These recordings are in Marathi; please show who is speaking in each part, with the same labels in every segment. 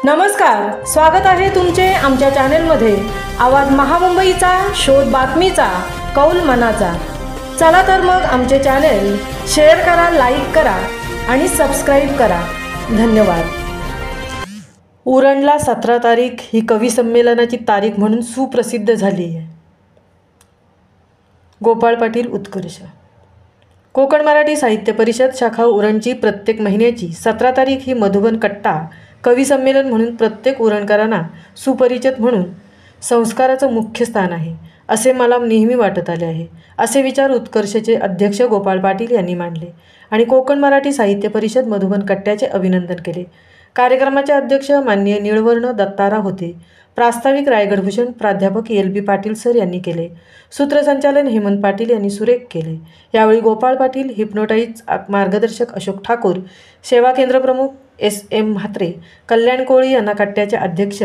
Speaker 1: नमस्कार, स्वागत आहे तुमचे आमच्या चॅनेलमध्ये। आवाज महामुंबईचा, शोध बातमीचा, कौल मनाचा। चला तर मग आमचे चॅनेल शेअर करा, लाईक करा आणि सबस्क्राइब करा। धन्यवाद। उरणला 17 तारीख ही कवी संमेलनाची तारीख म्हणून सुप्रसिद्ध झाली आहे। गोपाळ पाटील उत्कर्ष। कोकण मराठी साहित्य परिषद शाखा उरणची प्रत्येक महिन्याची 17 तारीख ही मधुबन कट्टा कवी संमेलन म्हणून प्रत्येक उरणकरांना सुपरिचित म्हणून संस्काराचं मुख्य स्थान आहे असे मला नेहमी वाटत आले आहे, असे विचार उत्कर्षचे अध्यक्ष गोपाळ पाटील यांनी मांडले आणि कोकण मराठी साहित्य परिषद मधुबन कट्ट्याचे अभिनंदन केले। कार्यक्रमाचे अध्यक्ष माननीय निळवर्ण दत्ताराव होते। प्रास्ताविक रायगडभूषण प्राध्यापक LB पाटील सर यांनी केले। सूत्रसंचालन हेमंत पाटील यांनी सुरेख केले। यावेळी गोपाळ पाटील, हिप्नोटाइज मार्गदर्शक अशोक ठाकूर, सेवा केंद्र प्रमुख SM म्हात्रे, कल्याण कोळी यांना कट्ट्याचे अध्यक्ष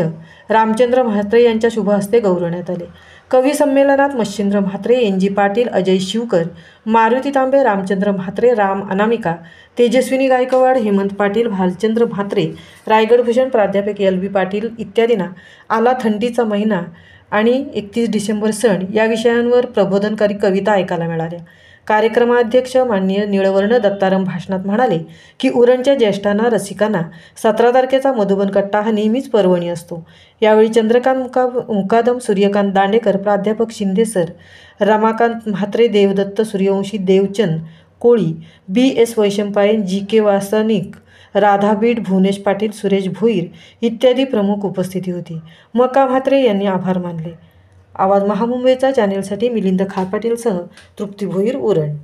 Speaker 1: रामचंद्र म्हात्रे यांच्या शुभ हस्ते गौरवण्यात आले। कवी संमेलनात मच्छिंद्र म्हात्रे, NG पाटील, अजय शिवकर, मारुती तांबे, रामचंद्र म्हात्रे, राम अनामिका, तेजस्विनी गायकवाड, हेमंत पाटील, भालचंद्र म्हात्रे, रायगडभूषण प्राध्यापक LB पाटील इत्यादींना आला थंडीचा महिना आणि 31 डिसेंबर सण या विषयांवर प्रबोधनकारी कविता ऐकायला मिळाल्या। कार्यक्रमाध्यक्ष माननीय निळवर्ण दत्ताराम भाषणात म्हणाले की उरणच्या ज्येष्ठांना, रसिकांना 17 तारखेचा मधुबन कट्टा हा नेहमीच पर्वणी असतो। यावेळी चंद्रकांत मुकादम, सूर्यकांत दांडेकर, प्राध्यापक शिंदे सर, रमाकांत म्हात्रे, देवदत्त सूर्यवंशी, देवचंद कोळी, BS वैशंपायन, GK वासनिक, राधा बीड, भुवनेश पाटील, सुरेश भोईर इत्यादी प्रमुख उपस्थिती होती। मका म्हात्रे यांनी आभार मानले। आवाज महामुंबईचा चॅनेलसाठी मिलिंद खारपाटीलसह तृप्ती भोईर, उरण।